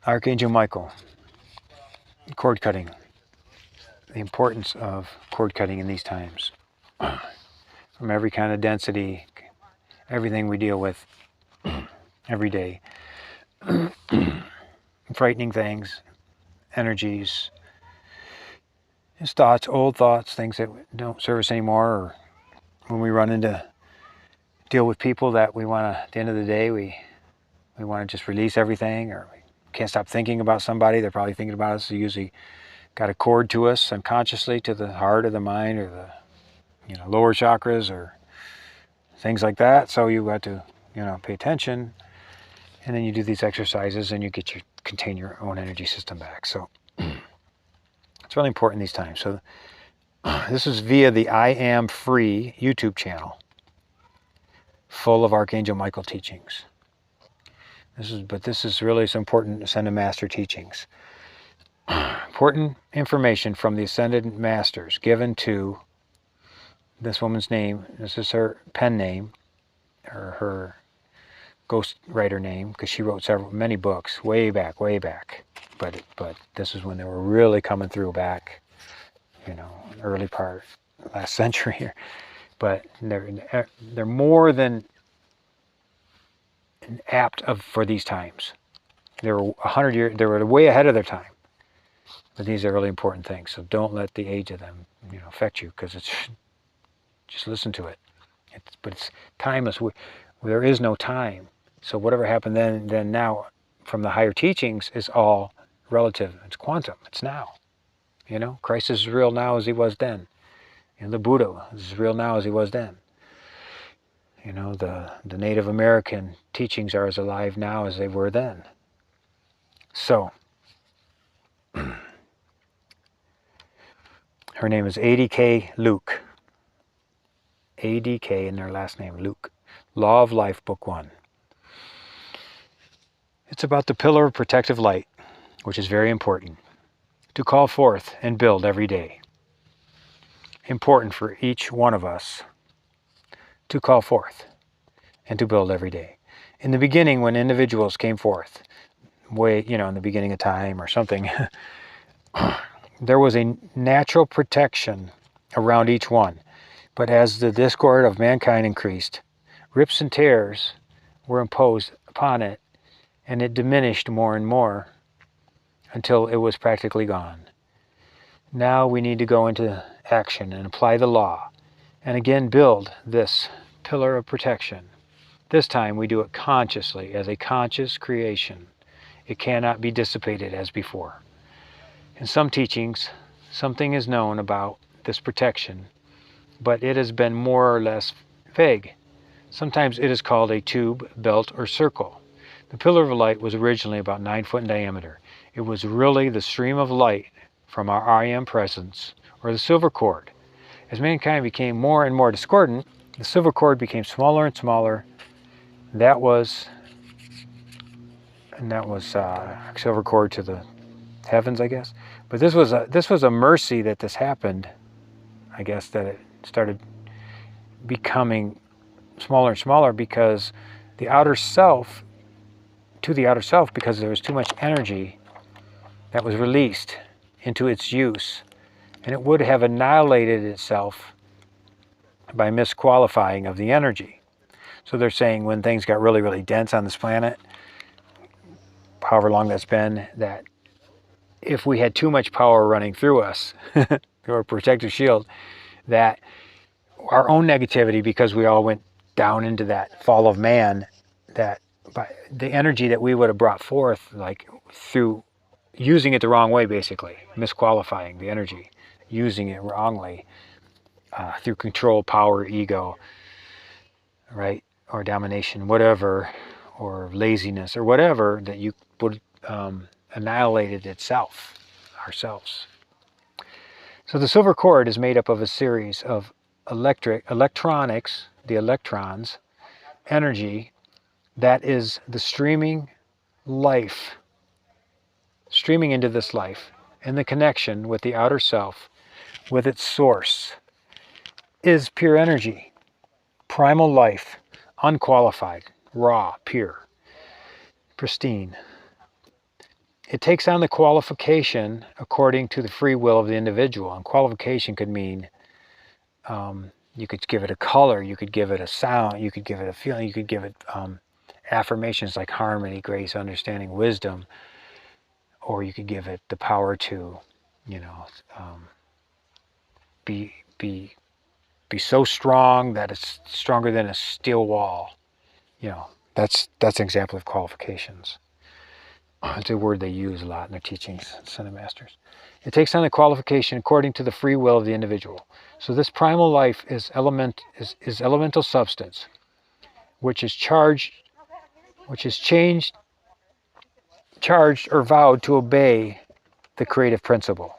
Archangel Michael, cord cutting. The importance of cord cutting in these times. From every kind of density, everything we deal with every day. Frightening things, energies, just thoughts, old thoughts, things that don't serve us anymore, or when we run into deal with people that we want to, at the end of the day, we want to just release everything, or we can't stop thinking about somebody. They're probably thinking about us. They usually got a cord to us unconsciously, to the heart or the mind or the lower chakras or things like that. So you got to pay attention, and then you do these exercises and you contain your own energy system back. So it's really important these times. So this is via the I Am Free YouTube channel, full of Archangel Michael teachings. This is really some important Ascended Master teachings. Important information from the Ascended Masters given to this woman's name. This is her pen name, or her ghost writer name, because she wrote many books way back. But this is when they were really coming through back, early part last century here. But they're more than apt for these times. They were 100 years. They were way ahead of their time. But these are really important things. So don't let the age of them, affect you, because it's just listen to it. But it's timeless. There is no time. So whatever happened then now, from the higher teachings, is all relative. It's quantum. It's now. Christ is as real now as he was then. The Buddha is as real now as he was then. The Native American teachings are as alive now as they were then. So, her name is ADK Luke. ADK in their last name, Luke. Law of Life, Book 1. It's about the pillar of protective light, which is very important, to call forth and build every day. Important for each one of us to call forth and to build every day. In the beginning, when individuals came forth, in the beginning of time or something, there was a natural protection around each one. But as the discord of mankind increased, rips and tears were imposed upon it, and it diminished more and more until it was practically gone. Now we need to go into action and apply the law, and again build this pillar of protection. This time we do it consciously, as a conscious creation. It cannot be dissipated as before. In some teachings, something is known about this protection, but it has been more or less vague. Sometimes it is called a tube, belt, or circle. The pillar of light was originally about 9 foot in diameter. It was really the stream of light from our I Am presence, or the silver cord. As mankind became more and more discordant, the silver cord became smaller and smaller. That was silver cord to the heavens, I guess. But this was a mercy that this happened. I guess that it started becoming smaller and smaller because the outer self, because there was too much energy that was released into its use, and it would have annihilated itself by misqualifying of the energy. So they're saying when things got really, really dense on this planet, however long that's been, that if we had too much power running through us, through our protective shield, that our own negativity, because we all went down into that fall of man, that by the energy that we would have brought forth, like through using it the wrong way, basically, misqualifying the energy, using it wrongly, through control, power, ego, right, or domination, whatever, or laziness, or whatever, that you would annihilated itself, ourselves. So the silver cord is made up of a series of electronics, the electrons, energy, that is the streaming life, streaming into this life, and the connection with the outer self, with its source, is pure energy, primal life, unqualified, raw, pure, pristine. It takes on the qualification according to the free will of the individual. And qualification could mean you could give it a color, you could give it a sound, you could give it a feeling, you could give it affirmations like harmony, grace, understanding, wisdom, or you could give it the power to, you know, be so strong that it's stronger than a steel wall. You know, that's an example of qualifications. It's a word they use a lot in their teachings, Son of Masters. It takes on the qualification according to the free will of the individual. So this primal life is elemental substance, which is charged or vowed to obey the creative principle,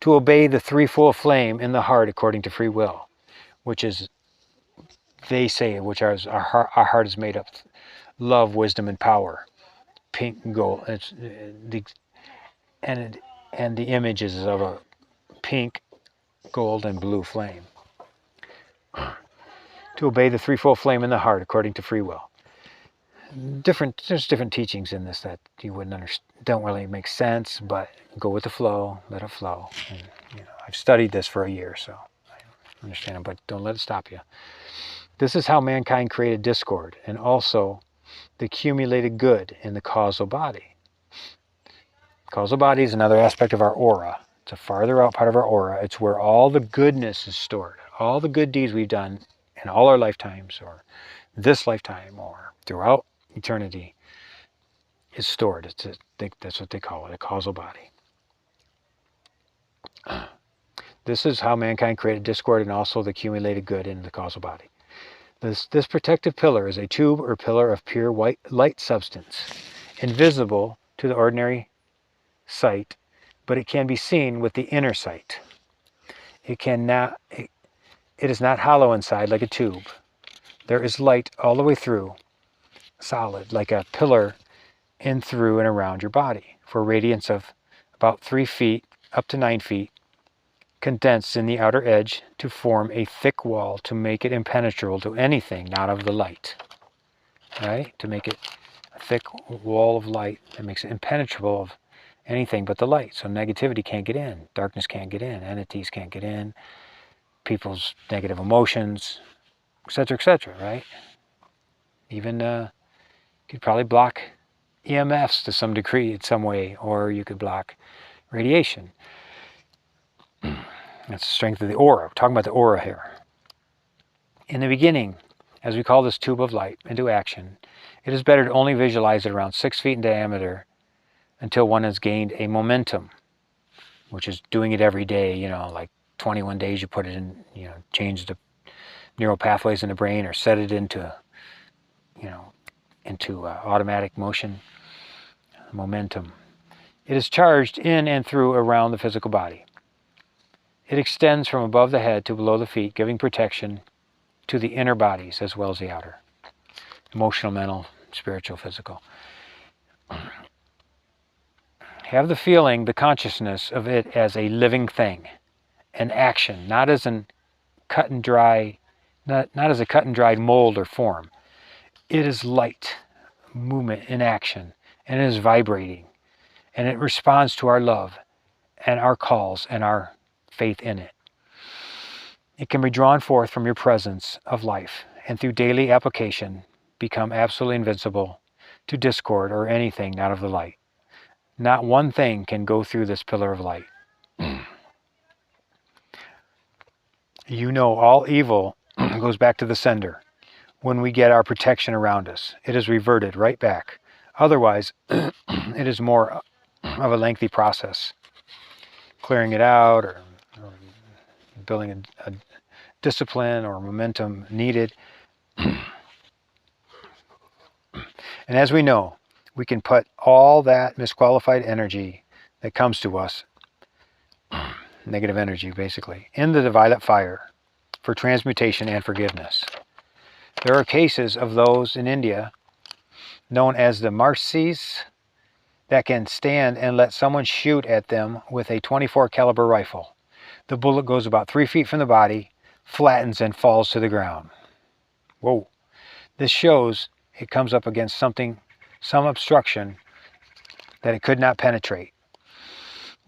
to obey the threefold flame in the heart according to free will, which is, they say, which is our heart is made up of love, wisdom, and power. Pink and gold. And the image is of a pink, gold, and blue flame. To obey the threefold flame in the heart according to free will. There's different teachings in this that you wouldn't understand, don't really make sense, but go with the flow, let it flow. And, you know, I've studied this for a year, so I understand it, but don't let it stop you. This is how mankind created discord and also the accumulated good in the causal body. Causal body is another aspect of our aura. It's a farther out part of our aura. It's where all the goodness is stored. All the good deeds we've done in all our lifetimes, or this lifetime, or throughout eternity, is stored. That's what they call it, a causal body. This is how mankind created discord and also the accumulated good in the causal body. This protective pillar is a tube or pillar of pure white light substance, invisible to the ordinary sight, but it can be seen with the inner sight. It is not hollow inside like a tube. There is light all the way through, solid, like a pillar in, through, and around your body, for a radiance of about 3 feet up to 9 feet, condensed in the outer edge to form a thick wall to make it impenetrable to anything not of the light. Right? To make it a thick wall of light that makes it impenetrable of anything but the light. So negativity can't get in, darkness can't get in, entities can't get in, people's negative emotions, etc., right? Even you could probably block EMFs to some degree in some way, or you could block radiation. That's the strength of the aura. We're talking about the aura here. In the beginning, as we call this tube of light into action, it is better to only visualize it around 6 feet in diameter until one has gained a momentum, which is doing it every day, you know, like 21 days you put it in, you know, change the neural pathways in the brain or set it into, you know, into automatic motion, momentum. It is charged in and through around the physical body. It extends from above the head to below the feet, giving protection to the inner bodies as well as the outer. Emotional, mental, spiritual, physical. Have the feeling, the consciousness of it as a living thing, an action, not as a cut and dried mold or form. It is light, movement in action, and it is vibrating, and it responds to our love and our calls and our faith in it. It can be drawn forth from your presence of life, and through daily application become absolutely invincible to discord or anything not of the light. Not one thing can go through this pillar of light. You know, all evil goes back to the sender. When we get our protection around us, it is reverted right back. Otherwise, it is more of a lengthy process. Clearing it out or building a discipline or momentum needed. And as we know, we can put all that misqualified energy that comes to us, negative energy basically, into the violet fire for transmutation and forgiveness. There are cases of those in India known as the Marsis that can stand and let someone shoot at them with a .24 caliber rifle. The bullet goes about 3 feet from the body, flattens and falls to the ground. Whoa. This shows it comes up against some obstruction that it could not penetrate.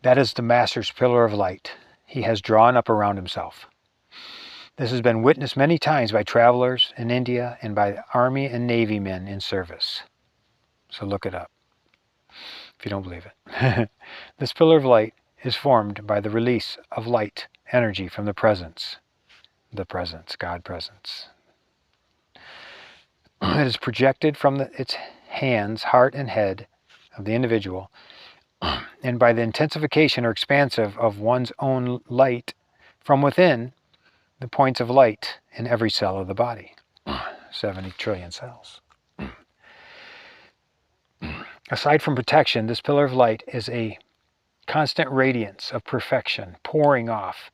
That is the Master's pillar of light he has drawn up around himself. This has been witnessed many times by travelers in India and by Army and Navy men in service. So look it up if you don't believe it. This pillar of light is formed by the release of light energy from the presence, God presence. It is projected from its hands, heart, and head of the individual, and by the intensification or expansive of one's own light from within the points of light in every cell of the body. 70 trillion cells. Aside from protection, this pillar of light is a constant radiance of perfection pouring off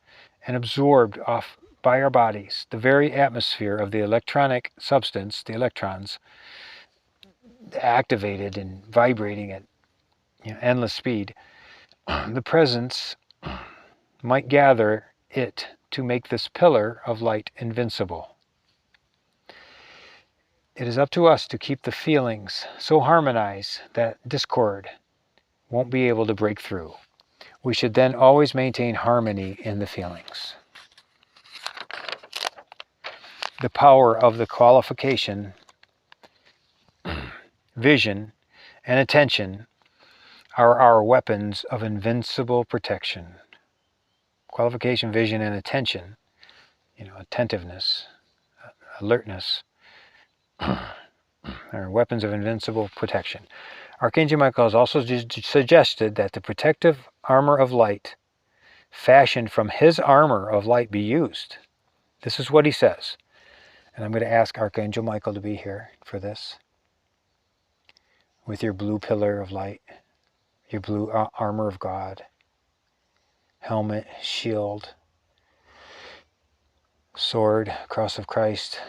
and absorbed off by our bodies, the very atmosphere of the electronic substance, the electrons, activated and vibrating at endless speed. The presence might gather it to make this pillar of light invincible. It is up to us to keep the feelings so harmonized that discord won't be able to break through. We should then always maintain harmony in the feelings. The power of the qualification, vision, and attention are our weapons of invincible protection. Qualification, vision, and attention, attentiveness, alertness, are weapons of invincible protection. Archangel Michael has also suggested that the protective armor of light fashioned from his armor of light be used. This is what he says. And I'm going to ask Archangel Michael to be here for this. With your blue pillar of light, your blue armor of God, helmet, shield, sword, cross of Christ,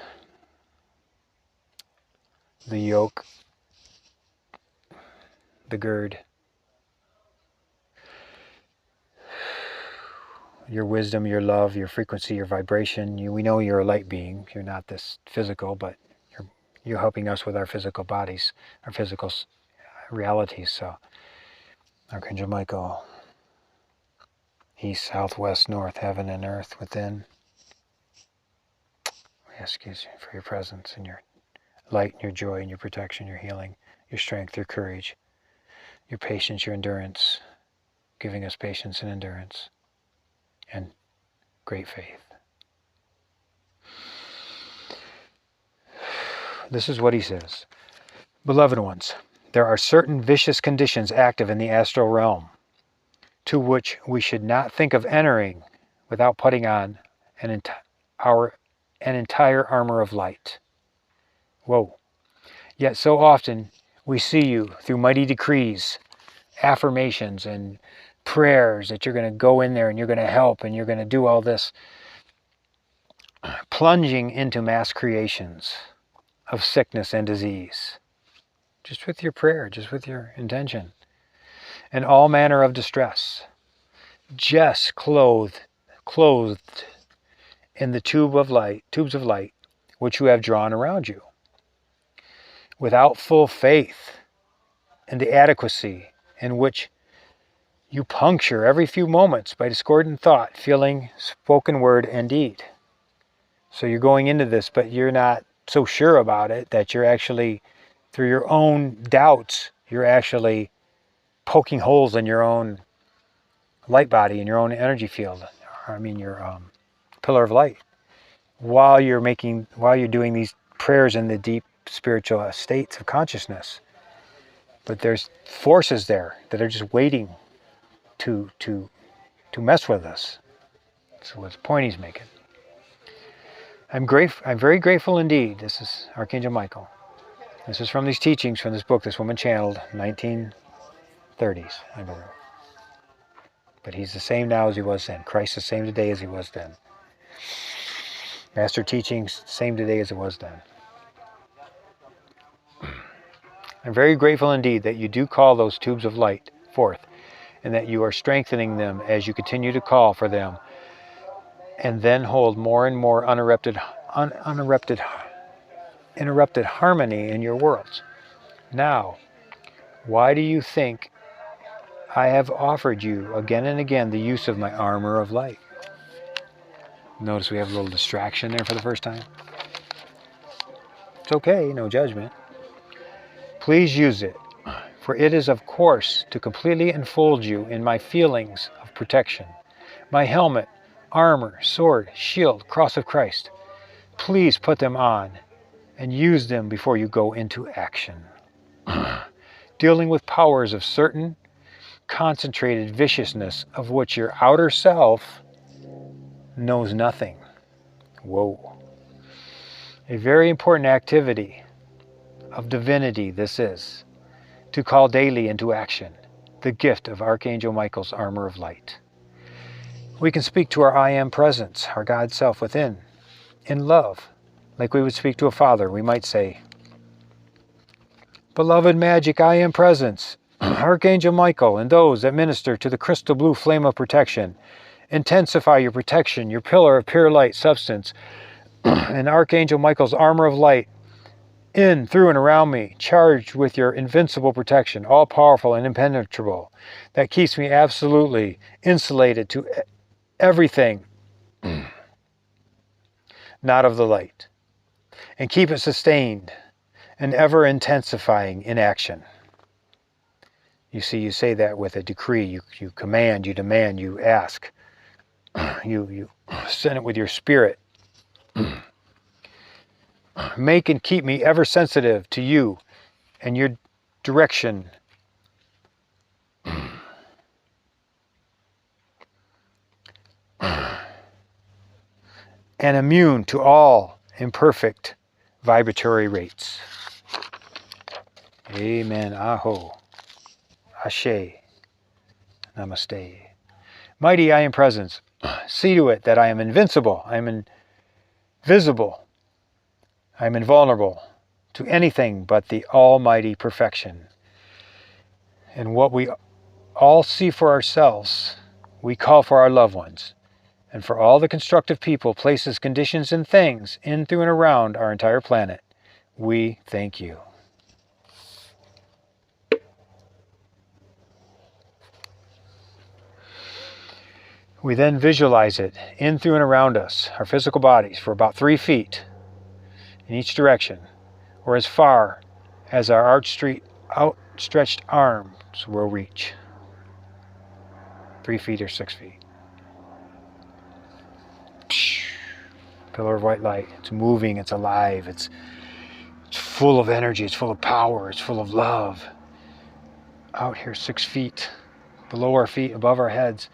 the yoke, the gird, your wisdom, your love, your frequency, your vibration. We know you're a light being. You're not this physical, but you're helping us with our physical bodies, our physical realities. So, Archangel Michael, east, south, west, north, heaven and earth within. We ask you for your presence and your light and your joy and your protection, your healing, your strength, your courage, your patience, your endurance, giving us patience and endurance, and great faith. This is what he says. Beloved ones, there are certain vicious conditions active in the astral realm to which we should not think of entering without putting on an entire armor of light. Whoa. Yet so often we see you through mighty decrees, affirmations, and prayers that you're going to go in there and you're going to help and you're going to do all this, plunging into mass creations of sickness and disease. Just with your prayer, just with your intention. And all manner of distress. Just clothed in the tubes of light, which you have drawn around you. Without full faith in the adequacy in which you puncture every few moments by discordant thought, feeling, spoken word, and deed. So you're going into this, but you're not so sure about it that you're actually, through your own doubts, you're actually poking holes in your own light body, in your own energy field. Your pillar of light. While you're doing these prayers in the deep spiritual states of consciousness. But there's forces there that are just waiting to mess with us. That's what the point he's making. I'm very grateful indeed. This is Archangel Michael. This is from these teachings from this book this woman channeled in 1930s, I believe. But he's the same now as he was then. Christ the same today as he was then. Master teachings, same today as it was then. I'm very grateful indeed that you do call those tubes of light forth, and that you are strengthening them as you continue to call for them, and then hold more and more uninterrupted harmony in your worlds. Now, why do you think I have offered you again and again the use of my armor of light. Notice we have a little distraction there for the first time. It's okay, no judgment. Please use it, for it is of course to completely enfold you in my feelings of protection. My helmet, armor, sword, shield, cross of Christ. Please put them on and use them before you go into action. Dealing with powers of certain concentrated viciousness of which your outer self knows nothing. Whoa. A very important activity of divinity this is, to call daily into action the gift of Archangel Michael's armor of light. We can speak to our I Am presence, our God self within, in love, like we would speak to a father. We might say, Beloved magic I Am presence, Archangel Michael and those that minister to the crystal blue flame of protection, intensify your protection, your pillar of pure light substance, and Archangel Michael's armor of light in, through, and around me, charged with your invincible protection, all-powerful and impenetrable, that keeps me absolutely insulated to everything not of the light, and keep it sustained and ever intensifying in action. You see, you say that with a decree. You command, you demand, you ask. You send it with your spirit. Make and keep me ever sensitive to you and your direction. And immune to all imperfect vibratory rates. Amen. Aho. Ashe. Namaste. Mighty I Am presence, see to it that I am invincible, I am invisible, I am invulnerable to anything but the almighty perfection. And what we all see for ourselves, we call for our loved ones. And for all the constructive people, places, conditions, and things in, through, and around our entire planet, we thank you. We then visualize it in, through, and around us, our physical bodies, for about 3 feet in each direction, or as far as our outstretched arms will reach. 3 feet or 6 feet. Pillar of white light. It's moving, it's alive, it's full of energy, it's full of power, it's full of love. Out here 6 feet, below our feet, above our heads.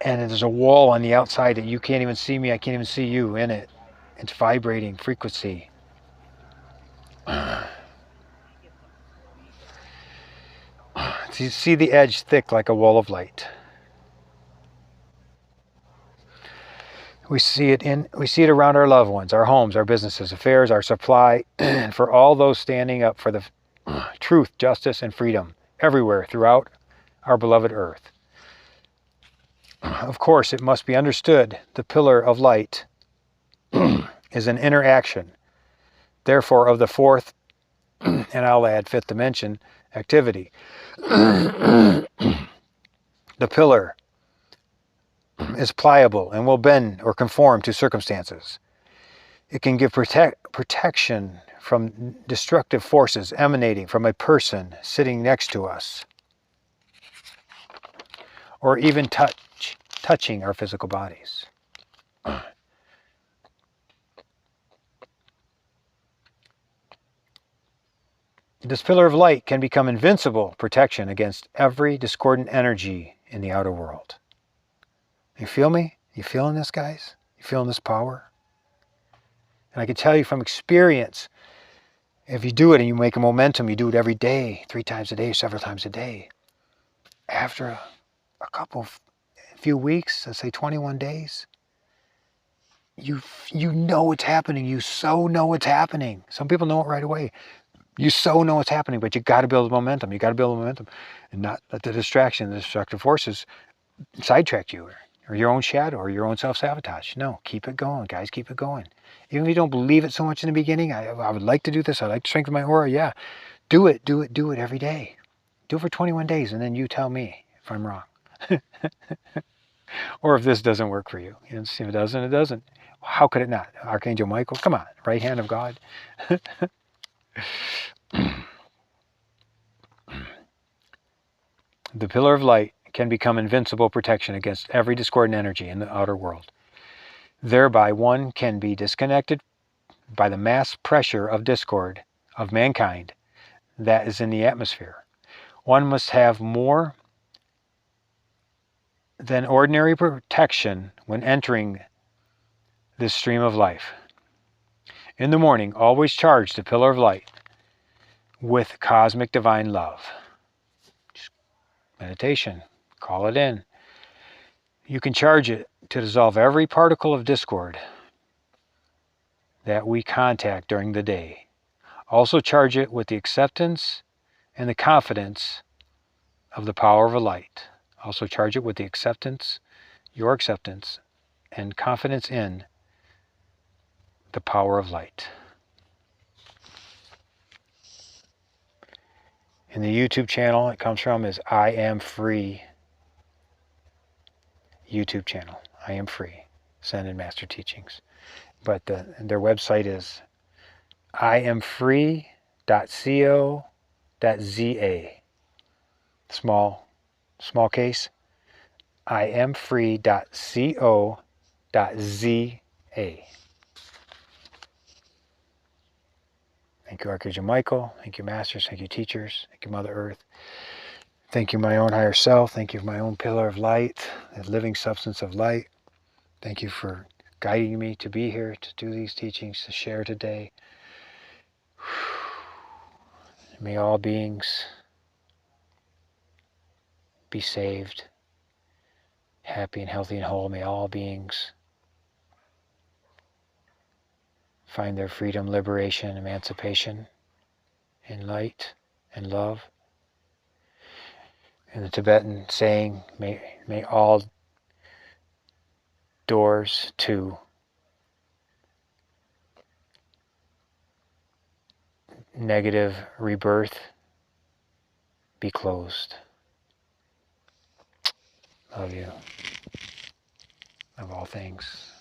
And there's a wall on the outside that you can't even see me, I can't even see you in it. It's vibrating frequency. So you see the edge thick like a wall of light. We see it around our loved ones, our homes, our businesses, affairs, our supply, and for all those standing up for the truth, justice, and freedom everywhere throughout our beloved earth. Of course, it must be understood the pillar of light is an inner action, therefore of the fourth, and I'll add fifth dimension, activity. The pillar is pliable and will bend or conform to circumstances. It can give protection from destructive forces emanating from a person sitting next to us, or even touching our physical bodies. This pillar of light can become invincible protection against every discordant energy in the outer world. You feel me? You feeling this, guys? You feeling this power? And I can tell you from experience, if you do it and you make a momentum, you do it every day, 3 times a day, several times a day. After a few weeks, let's say 21 days, you know it's happening. You so know it's happening. Some people know it right away. You so know it's happening, but you got to build momentum. You got to build momentum and not let the distraction, the destructive forces sidetrack you or your own shadow or your own self-sabotage. No, keep it going, guys. Keep it going. Even if you don't believe it so much in the beginning, I would like to do this. I'd like to strengthen my aura. Yeah, do it every day. Do it for 21 days, and then you tell me if I'm wrong. Or if this doesn't work for you. If it doesn't, it doesn't. How could it not? Archangel Michael, come on, right hand of God. The pillar of light can become invincible protection against every discordant energy in the outer world. Thereby, one can be disconnected by the mass pressure of discord of mankind that is in the atmosphere. One must have more than ordinary protection when entering this stream of life. In the morning, always charge the pillar of light with cosmic divine love. Just meditation, call it in. You can charge it to dissolve every particle of discord that we contact during the day. Also charge it with the acceptance and the confidence of the power of a light. Also charge it with the acceptance, your acceptance, and confidence in the power of light. And the YouTube channel it comes from is I Am Free YouTube channel. I Am Free, Ascended Master Teachings. But their website is iamfree.co.za. Small case. iamfree.co.za. Thank you, Archangel Michael. Thank you, Masters. Thank you, Teachers. Thank you, Mother Earth. Thank you, my own higher self. Thank you, my own pillar of light, the living substance of light. Thank you for guiding me to be here, to do these teachings, to share today. May all beings be saved, happy and healthy and whole. May all beings find their freedom, liberation, emancipation in light and love. In the Tibetan saying, may all doors to negative rebirth be closed. Love you. Of all things.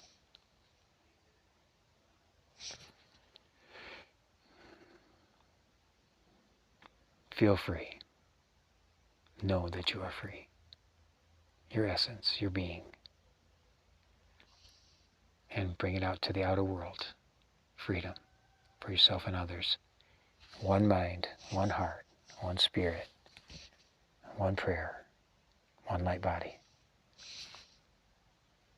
Feel free. Know that you are free. Your essence, your being. And bring it out to the outer world. Freedom for yourself and others. One mind, one heart, one spirit, one prayer, one light body.